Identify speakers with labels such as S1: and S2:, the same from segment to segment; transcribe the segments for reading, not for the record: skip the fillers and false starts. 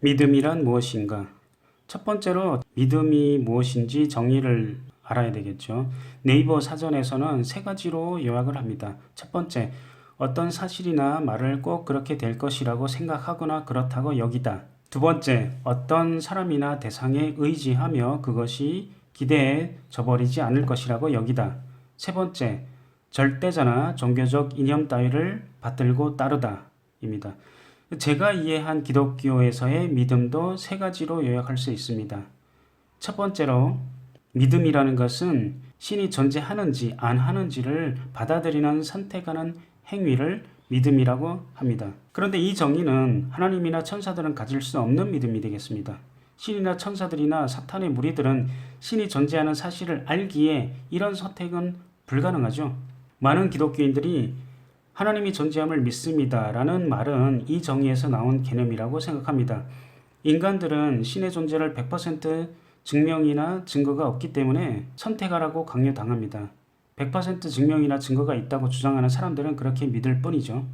S1: 믿음이란 무엇인가? 첫 번째로 믿음이 무엇인지 정의를 알아야 되겠죠. 네이버 사전에서는 세 가지로 요약을 합니다. 첫 번째, 어떤 사실이나 말을 꼭 그렇게 될 것이라고 생각하거나 그렇다고 여기다. 두 번째, 어떤 사람이나 대상에 의지하며 그것이 기대에 져버리지 않을 것이라고 여기다. 세 번째, 절대자나 종교적 이념 따위를 받들고 따르다 입니다. 제가 이해한 기독교에서의 믿음도 세 가지로 요약할 수 있습니다. 첫 번째로 믿음이라는 것은 신이 존재하는지 안 하는지를 받아들이는 선택하는 행위를 믿음이라고 합니다. 그런데 이 정의는 하나님이나 천사들은 가질 수 없는 믿음이 되겠습니다. 신이나 천사들이나 사탄의 무리들은 신이 존재하는 사실을 알기에 이런 선택은 불가능하죠. 많은 기독교인들이 하나님이 존재함을 믿습니다 라는 말은 이 정의에서 나온 개념이라고 생각합니다. 인간들은 신의 존재를 100% 증명이나 증거가 없기 때문에 선택하라고 강요당합니다. 100% 증명이나 증거가 있다고 주장하는 사람들은 그렇게 믿을 뿐이죠.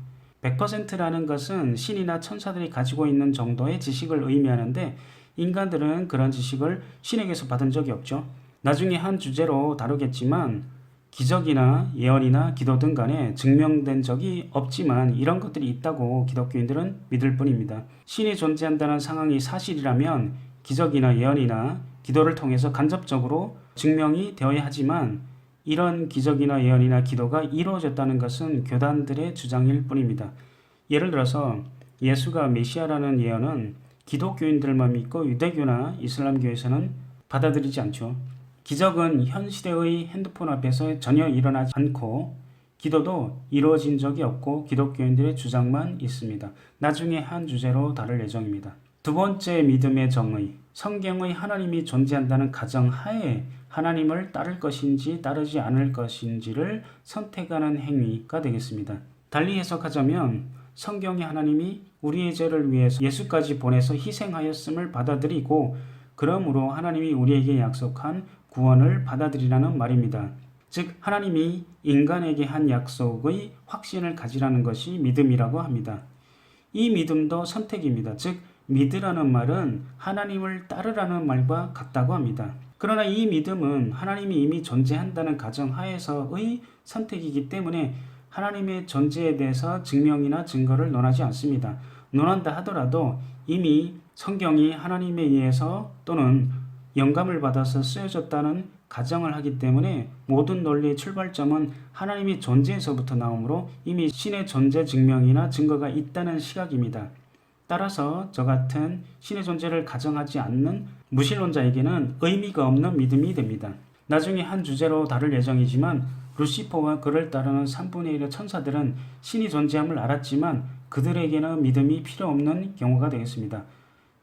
S1: 100%라는 것은 신이나 천사들이 가지고 있는 정도의 지식을 의미하는데 인간들은 그런 지식을 신에게서 받은 적이 없죠. 나중에 한 주제로 다루겠지만 기적이나 예언이나 기도 등 간에 증명된 적이 없지만 이런 것들이 있다고 기독교인들은 믿을 뿐입니다. 신이 존재한다는 상황이 사실이라면 기적이나 예언이나 기도를 통해서 간접적으로 증명이 되어야 하지만 이런 기적이나 예언이나 기도가 이루어졌다는 것은 교단들의 주장일 뿐입니다. 예를 들어서 예수가 메시아라는 예언은 기독교인들만 믿고 유대교나 이슬람교에서는 받아들이지 않죠. 기적은 현 시대의 핸드폰 앞에서 전혀 일어나지 않고 기도도 이루어진 적이 없고 기독교인들의 주장만 있습니다. 나중에 한 주제로 다룰 예정입니다. 두 번째 믿음의 정의. 성경의 하나님이 존재한다는 가정하에 하나님을 따를 것인지 따르지 않을 것인지를 선택하는 행위가 되겠습니다. 달리 해석하자면 성경의 하나님이 우리의 죄를 위해서 예수까지 보내서 희생하였음을 받아들이고 그러므로 하나님이 우리에게 약속한 구원을 받아들이라는 말입니다. 즉 하나님이 인간에게 한 약속의 확신을 가지라는 것이 믿음이라고 합니다. 이 믿음도 선택입니다. 즉 믿으라는 말은 하나님을 따르라는 말과 같다고 합니다. 그러나 이 믿음은 하나님이 이미 존재한다는 가정하에서의 선택이기 때문에 하나님의 존재에 대해서 증명이나 증거를 논하지 않습니다. 논한다 하더라도 이미 성경이 하나님에 의해서 또는 영감을 받아서 쓰여졌다는 가정을 하기 때문에 모든 논리의 출발점은 하나님이 존재에서부터 나오므로 이미 신의 존재 증명이나 증거가 있다는 시각입니다. 따라서 저 같은 신의 존재를 가정하지 않는 무신론자에게는 의미가 없는 믿음이 됩니다. 나중에 한 주제로 다룰 예정이지만 루시퍼와 그를 따르는 3분의 1의 천사들은 신이 존재함을 알았지만 그들에게는 믿음이 필요 없는 경우가 되겠습니다.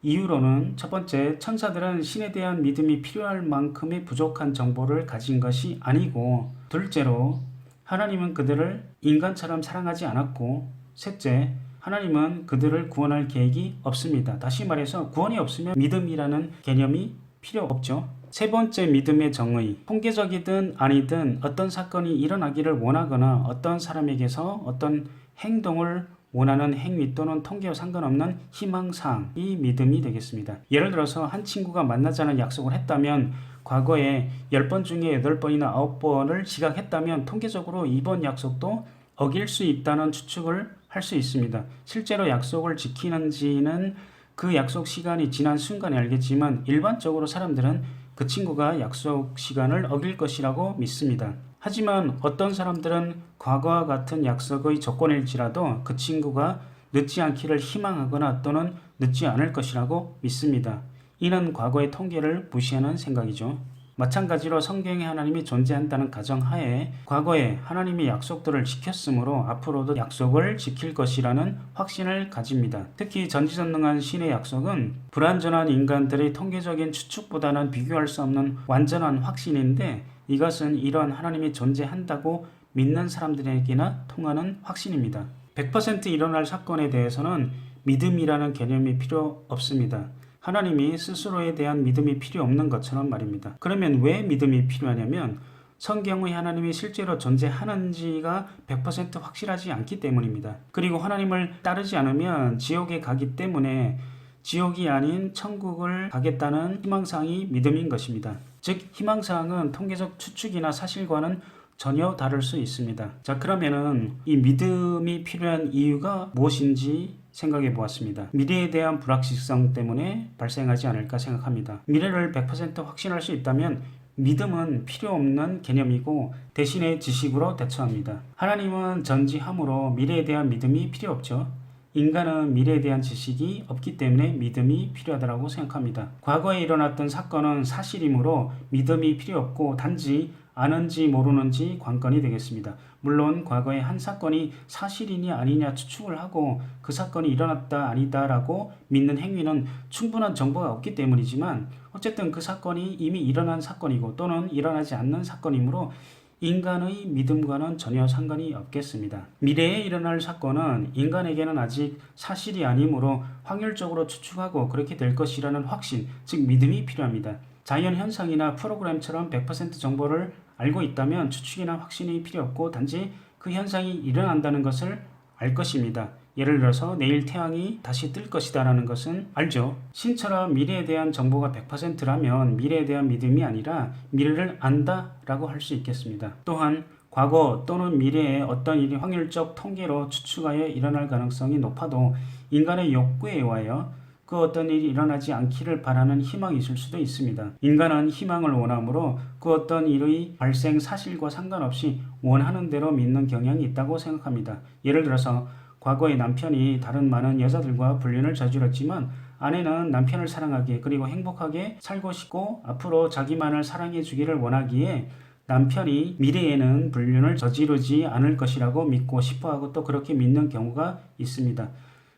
S1: 이유로는 첫 번째, 천사들은 신에 대한 믿음이 필요할 만큼의 부족한 정보를 가진 것이 아니고 둘째로 하나님은 그들을 인간처럼 사랑하지 않았고 셋째, 하나님은 그들을 구원할 계획이 없습니다. 다시 말해서 구원이 없으면 믿음이라는 개념이 필요 없죠. 세 번째 믿음의 정의. 통계적이든 아니든 어떤 사건이 일어나기를 원하거나 어떤 사람에게서 어떤 행동을 원하는 행위 또는 통계와 상관없는 희망사항이 믿음이 되겠습니다. 예를 들어서 한 친구가 만나자는 약속을 했다면 과거에 10번 중에 8번이나 9번을 지각했다면 통계적으로 이번 약속도 어길 수 있다는 추측을 할 수 있습니다. 실제로 약속을 지키는지는 그 약속 시간이 지난 순간에 알겠지만 일반적으로 사람들은 그 친구가 약속 시간을 어길 것이라고 믿습니다. 하지만 어떤 사람들은 과거와 같은 약속의 조건일지라도 그 친구가 늦지 않기를 희망하거나 또는 늦지 않을 것이라고 믿습니다. 이는 과거의 통계를 무시하는 생각이죠. 마찬가지로 성경에 하나님이 존재한다는 가정하에 과거에 하나님의 약속들을 지켰으므로 앞으로도 약속을 지킬 것이라는 확신을 가집니다. 특히 전지전능한 신의 약속은 불완전한 인간들의 통계적인 추측보다는 비교할 수 없는 완전한 확신인데 이것은 이런 하나님이 존재한다고 믿는 사람들에게나 통하는 확신입니다. 100% 일어날 사건에 대해서는 믿음이라는 개념이 필요 없습니다. 하나님이 스스로에 대한 믿음이 필요 없는 것처럼 말입니다. 그러면 왜 믿음이 필요하냐면 성경의 하나님이 실제로 존재하는지가 100% 확실하지 않기 때문입니다. 그리고 하나님을 따르지 않으면 지옥에 가기 때문에 지옥이 아닌 천국을 가겠다는 희망사항이 믿음인 것입니다. 즉 희망사항은 통계적 추측이나 사실과는 전혀 다를 수 있습니다. 자, 그러면은 이 믿음이 필요한 이유가 무엇인지 생각해 보았습니다. 미래에 대한 불확실성 때문에 발생하지 않을까 생각합니다. 미래를 100% 확신할 수 있다면 믿음은 필요 없는 개념이고 대신에 지식으로 대처합니다. 하나님은 전지함으로 미래에 대한 믿음이 필요 없죠. 인간은 미래에 대한 지식이 없기 때문에 믿음이 필요하다고 생각합니다. 과거에 일어났던 사건은 사실이므로 믿음이 필요 없고 단지 아는지 모르는지 관건이 되겠습니다. 물론 과거의 한 사건이 사실이냐 아니냐 추측을 하고 그 사건이 일어났다 아니다라고 믿는 행위는 충분한 정보가 없기 때문이지만 어쨌든 그 사건이 이미 일어난 사건이고 또는 일어나지 않는 사건이므로 인간의 믿음과는 전혀 상관이 없겠습니다. 미래에 일어날 사건은 인간에게는 아직 사실이 아니므로 확률적으로 추측하고 그렇게 될 것이라는 확신, 즉 믿음이 필요합니다. 자연현상이나 프로그램처럼 100% 정보를 알고 있다면 추측이나 확신이 필요 없고 단지 그 현상이 일어난다는 것을 알 것입니다. 예를 들어서 내일 태양이 다시 뜰 것이다 라는 것은 알죠. 신처럼 미래에 대한 정보가 100%라면 미래에 대한 믿음이 아니라 미래를 안다 라고 할 수 있겠습니다. 또한 과거 또는 미래에 어떤 일이 확률적 통계로 추측하여 일어날 가능성이 높아도 인간의 욕구에 의하여 그 어떤 일이 일어나지 않기를 바라는 희망이 있을 수도 있습니다. 인간은 희망을 원하므로 그 어떤 일의 발생 사실과 상관없이 원하는 대로 믿는 경향이 있다고 생각합니다. 예를 들어서 과거에 남편이 다른 많은 여자들과 불륜을 저질렀지만 아내는 남편을 사랑하기에 그리고 행복하게 살고 싶고 앞으로 자기만을 사랑해 주기를 원하기에 남편이 미래에는 불륜을 저지르지 않을 것이라고 믿고 싶어하고 또 그렇게 믿는 경우가 있습니다.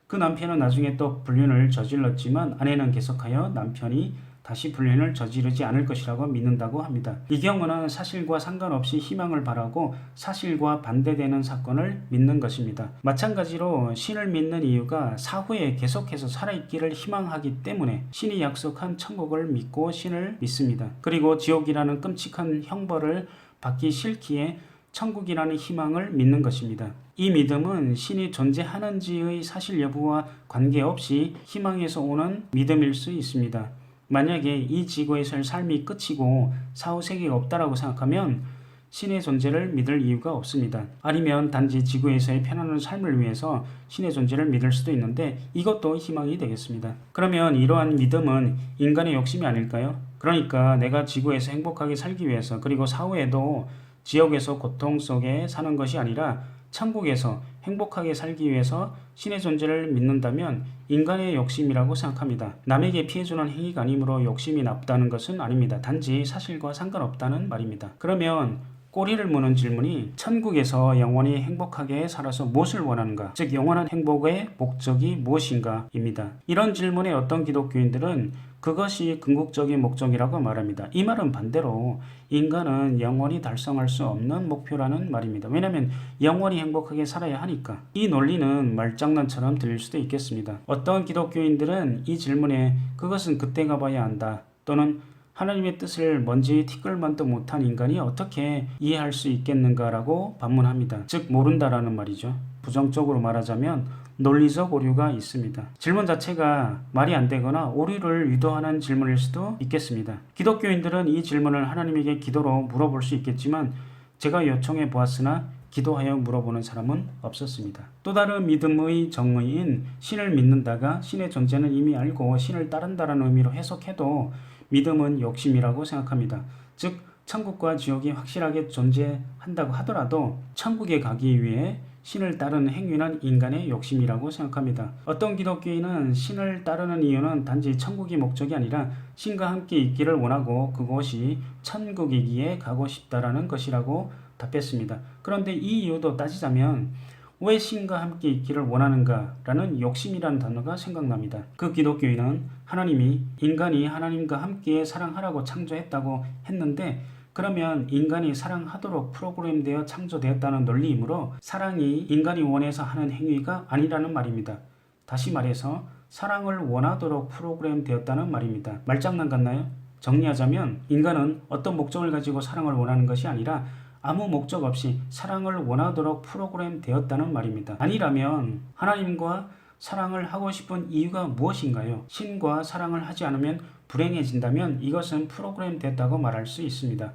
S1: 그 남편은 나중에 또 불륜을 저질렀지만 아내는 계속하여 남편이 다시 불륜을 저지르지 않을 것이라고 믿는다고 합니다. 이 경우는 사실과 상관없이 희망을 바라고 사실과 반대되는 사건을 믿는 것입니다. 마찬가지로 신을 믿는 이유가 사후에 계속해서 살아있기를 희망하기 때문에 신이 약속한 천국을 믿고 신을 믿습니다. 그리고 지옥이라는 끔찍한 형벌을 받기 싫기에 천국이라는 희망을 믿는 것입니다. 이 믿음은 신이 존재하는지의 사실 여부와 관계없이 희망에서 오는 믿음일 수 있습니다. 만약에 이 지구에서의 삶이 끝이고 사후 세계가 없다라고 생각하면 신의 존재를 믿을 이유가 없습니다. 아니면 단지 지구에서의 편안한 삶을 위해서 신의 존재를 믿을 수도 있는데 이것도 희망이 되겠습니다. 그러면 이러한 믿음은 인간의 욕심이 아닐까요? 그러니까 내가 지구에서 행복하게 살기 위해서 그리고 사후에도 지옥에서 고통 속에 사는 것이 아니라 천국에서 행복하게 살기 위해서 신의 존재를 믿는다면 인간의 욕심이라고 생각합니다. 남에게 피해주는 행위가 아니므로 욕심이 나쁘다는 것은 아닙니다. 단지 사실과 상관없다는 말입니다. 그러면 꼬리를 무는 질문이 천국에서 영원히 행복하게 살아서 무엇을 원하는가? 즉 영원한 행복의 목적이 무엇인가? 입니다. 이런 질문에 어떤 기독교인들은 그것이 궁극적인 목적이라고 말합니다. 이 말은 반대로 인간은 영원히 달성할 수 없는 목표라는 말입니다. 왜냐하면 영원히 행복하게 살아야 하니까. 이 논리는 말장난처럼 들릴 수도 있겠습니다. 어떤 기독교인들은 이 질문에 그것은 그때 가봐야 한다 또는 하나님의 뜻을 뭔지 티끌만도 못한 인간이 어떻게 이해할 수 있겠는가라고 반문합니다. 즉 모른다라는 말이죠. 부정적으로 말하자면 논리적 오류가 있습니다. 질문 자체가 말이 안 되거나 오류를 유도하는 질문일 수도 있겠습니다. 기독교인들은 이 질문을 하나님에게 기도로 물어볼 수 있겠지만 제가 요청해 보았으나 기도하여 물어보는 사람은 없었습니다. 또 다른 믿음의 정의인 신을 믿는다가 신의 존재는 이미 알고 신을 따른다는 의미로 해석해도 믿음은 욕심이라고 생각합니다. 즉 천국과 지옥이 확실하게 존재한다고 하더라도 천국에 가기 위해 신을 따르는 행위는 인간의 욕심이라고 생각합니다. 어떤 기독교인은 신을 따르는 이유는 단지 천국이 목적이 아니라 신과 함께 있기를 원하고 그곳이 천국이기에 가고 싶다라는 것이라고 답했습니다. 그런데 이 이유도 따지자면 왜 신과 함께 있기를 원하는가라는 욕심이라는 단어가 생각납니다. 그 기독교인은 하나님이 인간이 하나님과 함께 사랑하라고 창조했다고 했는데 그러면 인간이 사랑하도록 프로그램되어 창조되었다는 논리이므로 사랑이 인간이 원해서 하는 행위가 아니라는 말입니다. 다시 말해서 사랑을 원하도록 프로그램되었다는 말입니다. 말장난 같나요? 정리하자면 인간은 어떤 목적을 가지고 사랑을 원하는 것이 아니라 아무 목적 없이 사랑을 원하도록 프로그램 되었다는 말입니다. 아니라면 하나님과 사랑을 하고 싶은 이유가 무엇인가요? 신과 사랑을 하지 않으면 불행해진다면 이것은 프로그램 됐다고 말할 수 있습니다.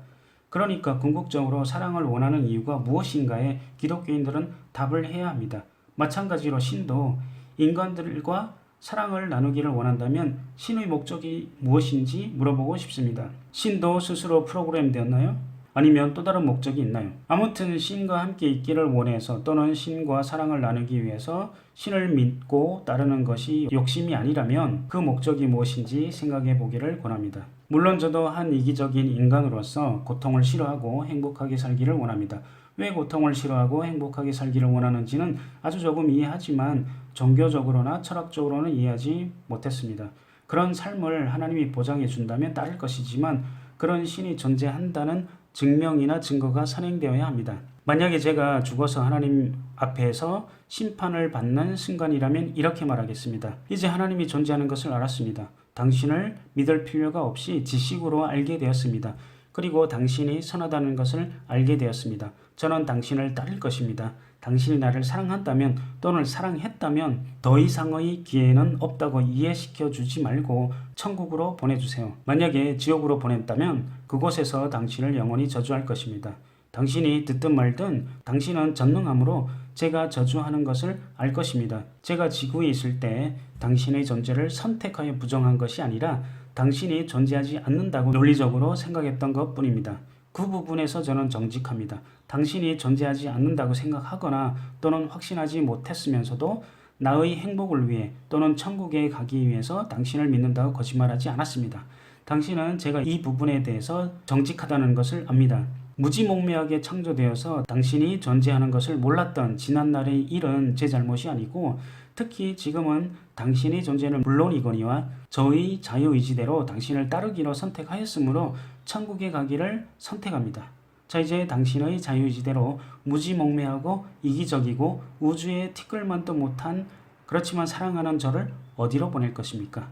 S1: 그러니까 궁극적으로 사랑을 원하는 이유가 무엇인가에 기독교인들은 답을 해야 합니다. 마찬가지로 신도 인간들과 사랑을 나누기를 원한다면 신의 목적이 무엇인지 물어보고 싶습니다. 신도 스스로 프로그램 되었나요? 아니면 또 다른 목적이 있나요? 아무튼 신과 함께 있기를 원해서 또는 신과 사랑을 나누기 위해서 신을 믿고 따르는 것이 욕심이 아니라면 그 목적이 무엇인지 생각해 보기를 권합니다. 물론 저도 한 이기적인 인간으로서 고통을 싫어하고 행복하게 살기를 원합니다. 왜 고통을 싫어하고 행복하게 살기를 원하는지는 아주 조금 이해하지만 종교적으로나 철학적으로는 이해하지 못했습니다. 그런 삶을 하나님이 보장해 준다면 따를 것이지만 그런 신이 존재한다는 증명이나 증거가 선행되어야 합니다. 만약에 제가 죽어서 하나님 앞에서 심판을 받는 순간이라면 이렇게 말하겠습니다. 이제 하나님이 존재하는 것을 알았습니다. 당신을 믿을 필요가 없이 지식으로 알게 되었습니다. 그리고 당신이 선하다는 것을 알게 되었습니다. 저는 당신을 따를 것입니다. 당신이 나를 사랑한다면 또는 사랑했다면 더 이상의 기회는 없다고 이해시켜 주지 말고 천국으로 보내주세요. 만약에 지옥으로 보냈다면 그곳에서 당신을 영원히 저주할 것입니다. 당신이 듣든 말든 당신은 전능함으로 제가 저주하는 것을 알 것입니다. 제가 지구에 있을 때 당신의 존재를 선택하여 부정한 것이 아니라 당신이 존재하지 않는다고 논리적으로 생각했던 것 뿐입니다. 그 부분에서 저는 정직합니다. 당신이 존재하지 않는다고 생각하거나 또는 확신하지 못했으면서도 나의 행복을 위해 또는 천국에 가기 위해서 당신을 믿는다고 거짓말하지 않았습니다. 당신은 제가 이 부분에 대해서 정직하다는 것을 압니다. 무지몽매하게 창조되어서 당신이 존재하는 것을 몰랐던 지난날의 일은 제 잘못이 아니고 특히 지금은 당신의 존재는 물론이거니와 저의 자유의지대로 당신을 따르기로 선택하였으므로 천국에 가기를 선택합니다. 자, 이제 당신의 자유의지대로 무지몽매하고 이기적이고 우주에 티끌만도 못한 그렇지만 사랑하는 저를 어디로 보낼 것입니까?